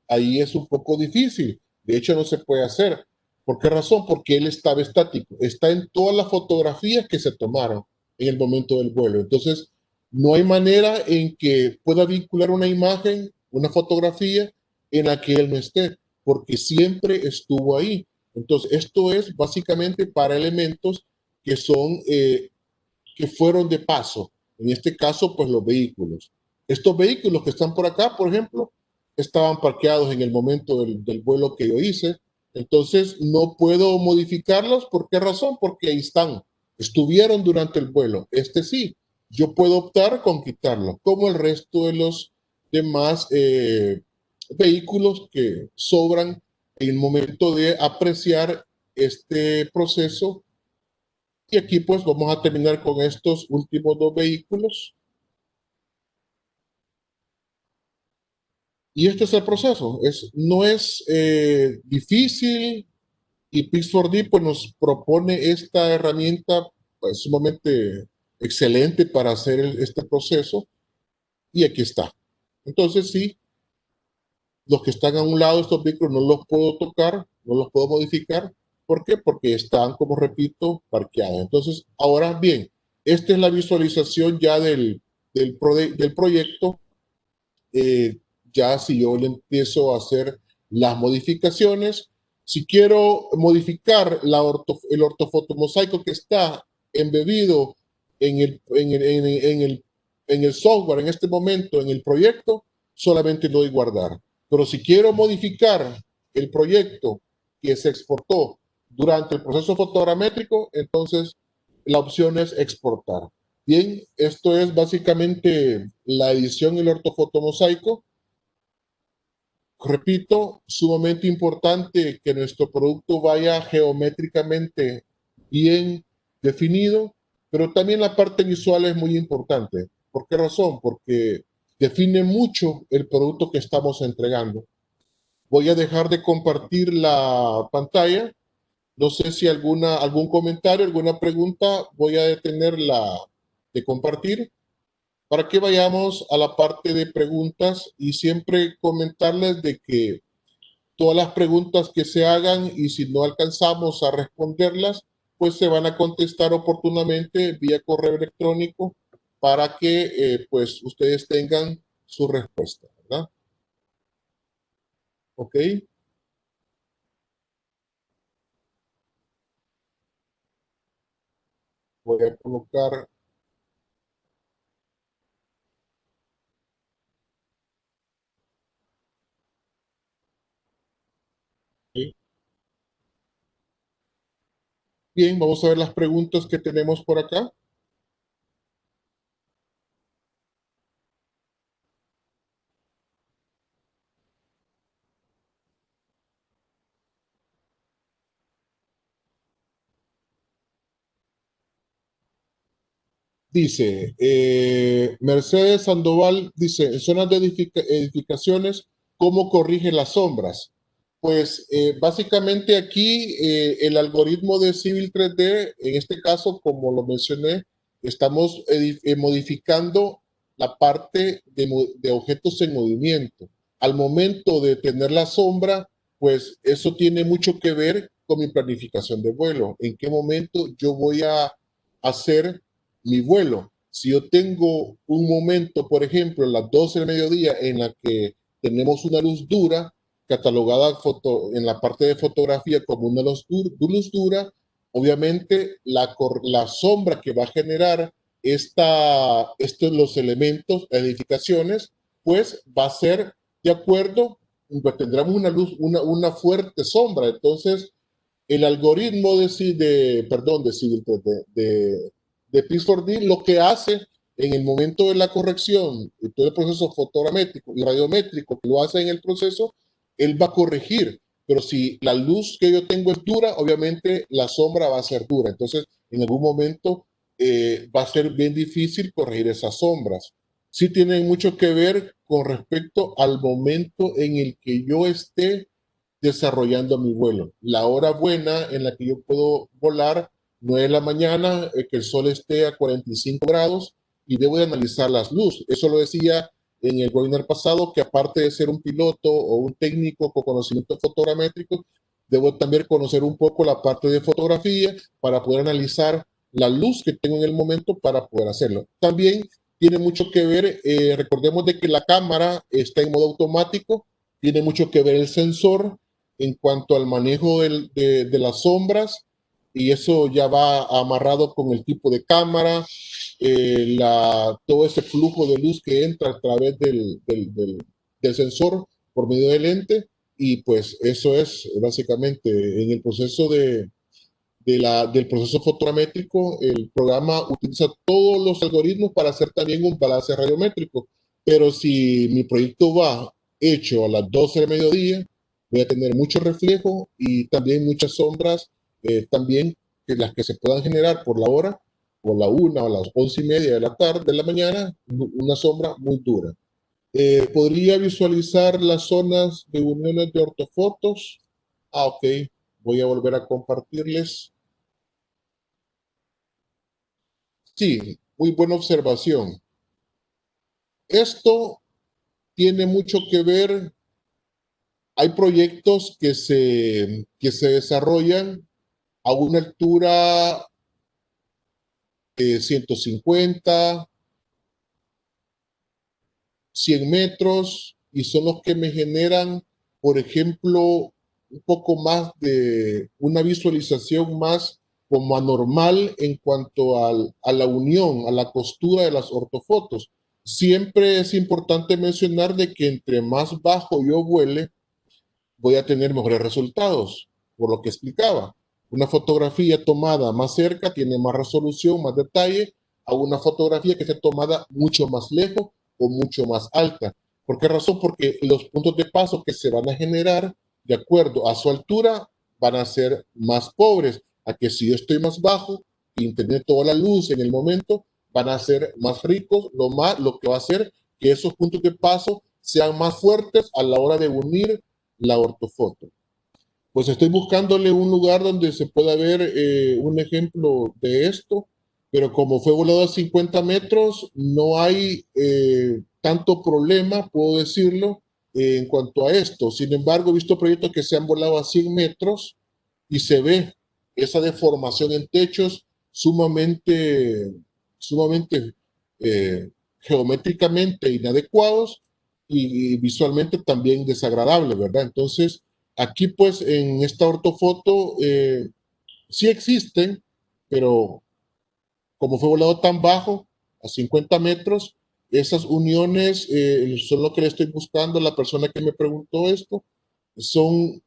Ahí es un poco difícil. De hecho, no se puede hacer. ¿Por qué razón? Porque él estaba estático. Está en todas las fotografías que se tomaron en el momento del vuelo. Entonces, no hay manera en que pueda vincular una imagen, una fotografía en la que él no esté, porque siempre estuvo ahí. Entonces, esto es básicamente para elementos que son, que fueron de paso. En este caso, pues los vehículos. Estos vehículos que están por acá, por ejemplo, estaban parqueados en el momento del vuelo que yo hice. Entonces, no puedo modificarlos. ¿Por qué razón? Porque ahí están. Estuvieron durante el vuelo. Este sí. Yo puedo optar con quitarlo, como el resto de los demás vehículos que sobran en el momento de apreciar este proceso. Y aquí pues vamos a terminar con estos últimos dos vehículos. Y este es el proceso. No es difícil y Pix4D pues, nos propone esta herramienta pues, sumamente excelente para hacer este proceso. Y aquí está. Entonces sí, los que están a un lado de estos vehículos no los puedo tocar, no los puedo modificar. ¿Por qué? Porque están, como repito, parqueados. Entonces, ahora bien, esta es la visualización ya del proyecto. Eh, ya si yo le empiezo a hacer las modificaciones, si quiero modificar el ortofotomosaico que está embebido en el software en este momento, en el proyecto, solamente doy guardar. Pero si quiero modificar el proyecto que se exportó durante el proceso fotogramétrico, entonces la opción es exportar. Bien, esto es básicamente la edición y el ortofotomosaico. Repito, sumamente importante que nuestro producto vaya geométricamente bien definido, pero también la parte visual es muy importante. ¿Por qué razón? Porque define mucho el producto que estamos entregando. Voy a dejar de compartir la pantalla. No sé si algún comentario, alguna pregunta, voy a detenerla de compartir para que vayamos a la parte de preguntas y siempre comentarles de que todas las preguntas que se hagan y si no alcanzamos a responderlas, pues se van a contestar oportunamente vía correo electrónico para que pues ustedes tengan su respuesta, ¿verdad? ¿Ok? Voy a colocar. ¿Ok? Bien, vamos a ver las preguntas que tenemos por acá. Dice, Mercedes Sandoval dice, en zonas de edificaciones, ¿cómo corrige las sombras? Pues básicamente aquí el algoritmo de Civil 3D, en este caso, como lo mencioné, estamos modificando la parte de objetos en movimiento. Al momento de tener la sombra, pues eso tiene mucho que ver con mi planificación de vuelo. ¿En qué momento yo voy a hacer mi vuelo? Si yo tengo un momento, por ejemplo, a las 12 del mediodía en la que tenemos una luz dura, catalogada en la parte de fotografía como una luz dura, obviamente la sombra que va a generar los elementos, las edificaciones, pues va a ser de acuerdo, pues tendremos una luz, una fuerte sombra. Entonces, el algoritmo de Pix4D lo que hace en el momento de la corrección, y todo el proceso fotogramétrico y radiométrico que lo hace en el proceso, él va a corregir. Pero si la luz que yo tengo es dura, obviamente la sombra va a ser dura. Entonces, en algún momento va a ser bien difícil corregir esas sombras. Sí tienen mucho que ver con respecto al momento en el que yo esté desarrollando mi vuelo. La hora buena en la que yo puedo volar, 9 de la mañana, que el sol esté a 45 grados y debo de analizar las luces. Eso lo decía en el webinar pasado, que aparte de ser un piloto o un técnico con conocimientos fotogramétricos, debo también conocer un poco la parte de fotografía para poder analizar la luz que tengo en el momento para poder hacerlo. También tiene mucho que ver, recordemos de que la cámara está en modo automático, tiene mucho que ver el sensor en cuanto al manejo de las sombras, y eso ya va amarrado con el tipo de cámara, todo ese flujo de luz que entra a través del sensor por medio del lente, y pues eso es básicamente en el proceso del proceso fotométrico. El programa utiliza todos los algoritmos para hacer también un balance radiométrico, pero si mi proyecto va hecho a las 12 del mediodía, voy a tener mucho reflejo y también muchas sombras, también que las que se puedan generar por la hora, por la 1 o las 11:30 de la tarde, de la mañana, una sombra muy dura. ¿Podría visualizar las zonas de uniones de ortofotos? Ah, ok. Voy a volver a compartirles. Sí, muy buena observación. Esto tiene mucho que ver, hay proyectos que se desarrollan a una altura de 150, 100 metros, y son los que me generan, por ejemplo, un poco más de una visualización más como anormal en cuanto a la unión, a la costura de las ortofotos. Siempre es importante mencionar de que entre más bajo yo vuele, voy a tener mejores resultados, por lo que explicaba. Una fotografía tomada más cerca tiene más resolución, más detalle, a una fotografía que esté tomada mucho más lejos o mucho más alta. ¿Por qué razón? Porque los puntos de paso que se van a generar de acuerdo a su altura van a ser más pobres, a que si yo estoy más bajo y tener toda la luz en el momento, van a ser más ricos, lo que va a hacer que esos puntos de paso sean más fuertes a la hora de unir la ortofoto. Pues estoy buscándole un lugar donde se pueda ver un ejemplo de esto, pero como fue volado a 50 metros, no hay tanto problema, puedo decirlo, en cuanto a esto. Sin embargo, he visto proyectos que se han volado a 100 metros y se ve esa deformación en techos sumamente, sumamente geométricamente inadecuados y visualmente también desagradables, ¿verdad? Entonces, aquí pues en esta ortofoto sí existen, pero como fue volado tan bajo, a 50 metros, esas uniones son lo que le estoy buscando a la persona que me preguntó esto, son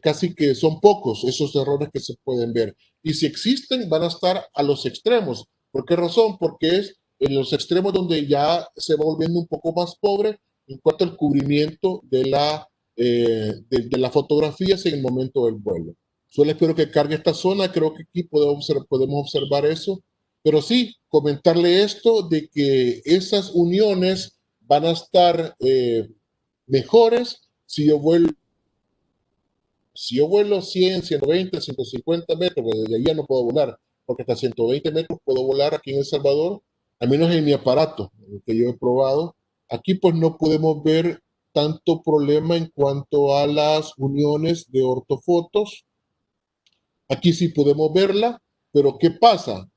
casi que son pocos esos errores que se pueden ver. Y si existen, van a estar a los extremos. ¿Por qué razón? Porque es en los extremos donde ya se va volviendo un poco más pobre en cuanto al cubrimiento de las fotografías en el momento del vuelo. Solo espero que cargue esta zona, creo que aquí podemos observar eso. Pero sí, comentarle esto de que esas uniones van a estar mejores si yo vuelo 100, 120, 150 metros, pues de ahí ya no puedo volar, porque hasta 120 metros puedo volar aquí en El Salvador, al menos en mi aparato, el que yo he probado. Aquí pues no podemos ver tanto problema en cuanto a las uniones de ortofotos. Aquí sí podemos verla, pero ¿qué pasa?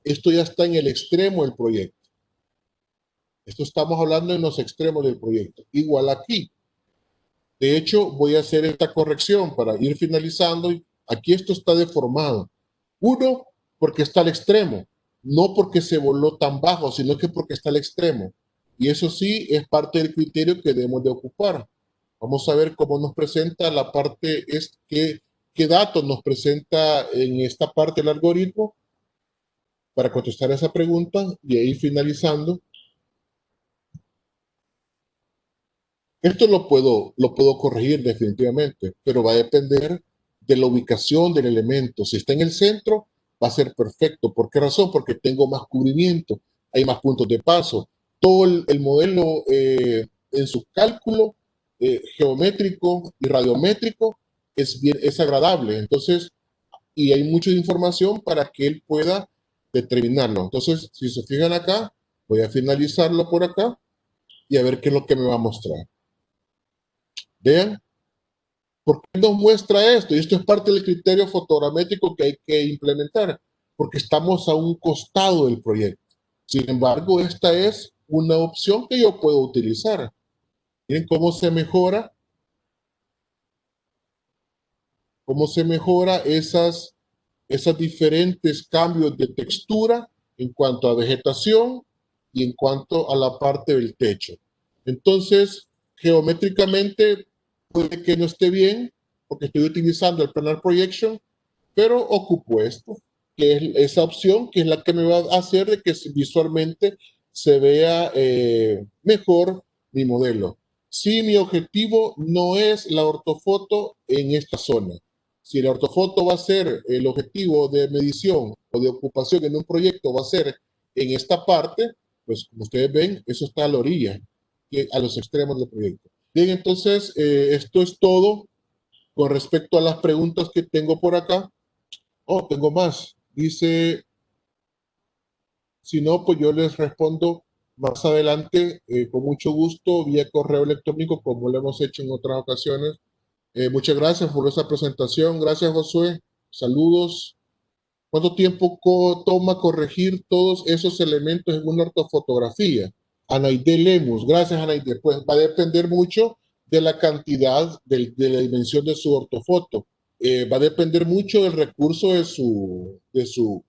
Esto ya está en el extremo del proyecto. Esto estamos hablando en los extremos del proyecto. Igual aquí. De hecho, voy a hacer esta corrección para ir finalizando. Aquí esto está deformado. Uno, porque está al extremo. No porque se voló tan bajo, sino que porque está al extremo. Y eso sí es parte del criterio que debemos de ocupar. Vamos a ver cómo nos presenta la parte, qué datos nos presenta en esta parte del algoritmo para contestar esa pregunta y ahí finalizando. Esto lo puedo corregir definitivamente, pero va a depender de la ubicación del elemento. Si está en el centro, va a ser perfecto. ¿Por qué razón? Porque tengo más cubrimiento, hay más puntos de paso. Todo el modelo en su cálculo geométrico y radiométrico es agradable. Entonces, y hay mucha información para que él pueda determinarlo. Entonces, si se fijan acá, voy a finalizarlo por acá y a ver qué es lo que me va a mostrar. Vean, ¿por qué nos muestra esto? Y esto es parte del criterio fotogramétrico que hay que implementar, porque estamos a un costado del proyecto. Sin embargo, esta es una opción que yo puedo utilizar. Miren cómo se mejora esas diferentes cambios de textura en cuanto a vegetación y en cuanto a la parte del techo. Entonces, geométricamente puede que no esté bien porque estoy utilizando el Planar Projection, pero ocupo esto, que es esa opción que es la que me va a hacer de que visualmente se vea mejor mi modelo. Si mi objetivo no es la ortofoto en esta zona, si la ortofoto va a ser el objetivo de medición o de ocupación en un proyecto, va a ser en esta parte, pues como ustedes ven, eso está a la orilla, a los extremos del proyecto. Bien, entonces esto es todo con respecto a las preguntas que tengo por acá. Oh, tengo más. Dice, si no, pues yo les respondo más adelante con mucho gusto vía correo electrónico como lo hemos hecho en otras ocasiones. Muchas gracias por esa presentación. Gracias, Josué. Saludos. ¿Cuánto tiempo toma corregir todos esos elementos en una ortofotografía? Anaide Lemus. Gracias, Anaide. Pues va a depender mucho de la cantidad, de la dimensión de su ortofoto. Va a depender mucho del recurso de su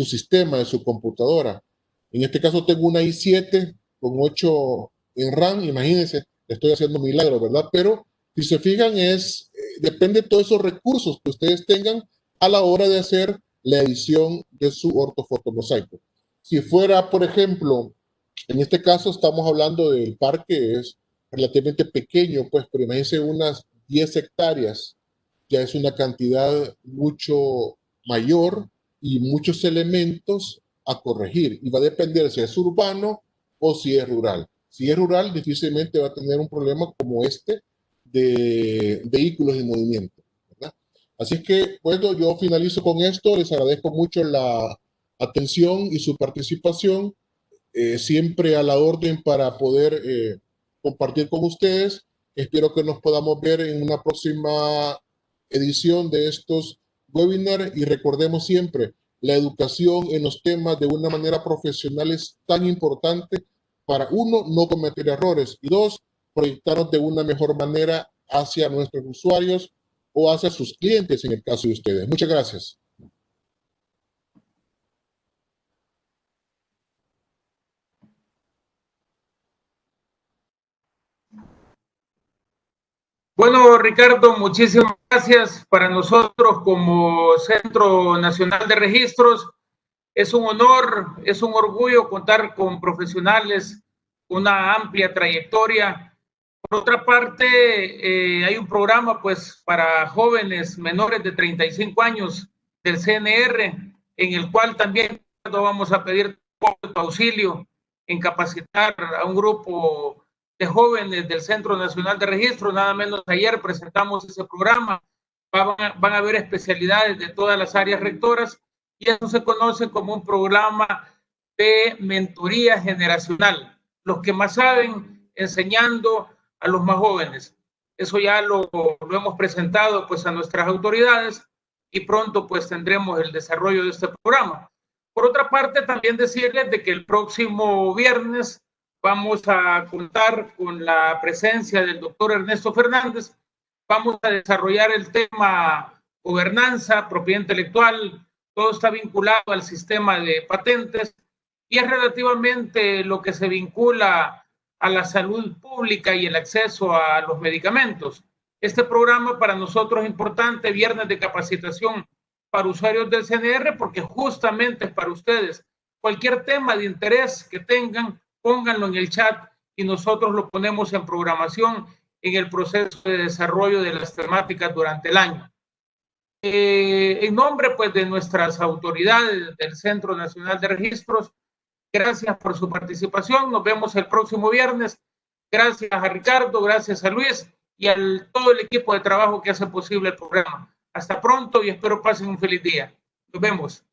sistema, de su computadora. En este caso tengo una i7 con 8 en RAM. Imagínense, estoy haciendo milagros, ¿verdad? Pero si se fijan, depende de todos esos recursos que ustedes tengan a la hora de hacer la edición de su ortofotomosaico. Si fuera, por ejemplo, en este caso estamos hablando del parque, es relativamente pequeño, pues, pero imagínense unas 10 hectáreas, ya es una cantidad mucho mayor y muchos elementos a corregir. Y va a depender si es urbano o si es rural. Si es rural, difícilmente va a tener un problema como este de vehículos en movimiento, ¿verdad? Así es que, bueno, yo finalizo con esto. Les agradezco mucho la atención y su participación. Siempre a la orden para poder compartir con ustedes. Espero que nos podamos ver en una próxima edición de estos webinars y recordemos siempre, la educación en los temas de una manera profesional es tan importante para, uno, no cometer errores y dos, proyectarnos de una mejor manera hacia nuestros usuarios o hacia sus clientes en el caso de ustedes. Muchas gracias. Bueno, Ricardo, muchísimas gracias. Para nosotros como Centro Nacional de Registros es un honor, es un orgullo contar con profesionales con una amplia trayectoria. Por otra parte, hay un programa pues para jóvenes menores de 35 años del CNR, en el cual también vamos a pedir tu auxilio en capacitar a un grupo de jóvenes del Centro Nacional de Registro. Nada menos ayer presentamos ese programa. Van a haber especialidades de todas las áreas rectoras y eso se conoce como un programa de mentoría generacional. Los que más saben, enseñando a los más jóvenes. Eso ya lo hemos presentado pues a nuestras autoridades y pronto pues tendremos el desarrollo de este programa. Por otra parte, también decirles de que el próximo viernes vamos a contar con la presencia del doctor Ernesto Fernández. Vamos a desarrollar el tema gobernanza, propiedad intelectual, todo está vinculado al sistema de patentes y es relativamente lo que se vincula a la salud pública y el acceso a los medicamentos. Este programa para nosotros es importante, viernes de capacitación para usuarios del CNR, porque justamente es para ustedes. Cualquier tema de interés que tengan, pónganlo en el chat y nosotros lo ponemos en programación en el proceso de desarrollo de las temáticas durante el año. En nombre pues de nuestras autoridades del Centro Nacional de Registros, gracias por su participación. Nos vemos el próximo viernes. Gracias a Ricardo, gracias a Luis y a todo el equipo de trabajo que hace posible el programa. Hasta pronto y espero pasen un feliz día. Nos vemos.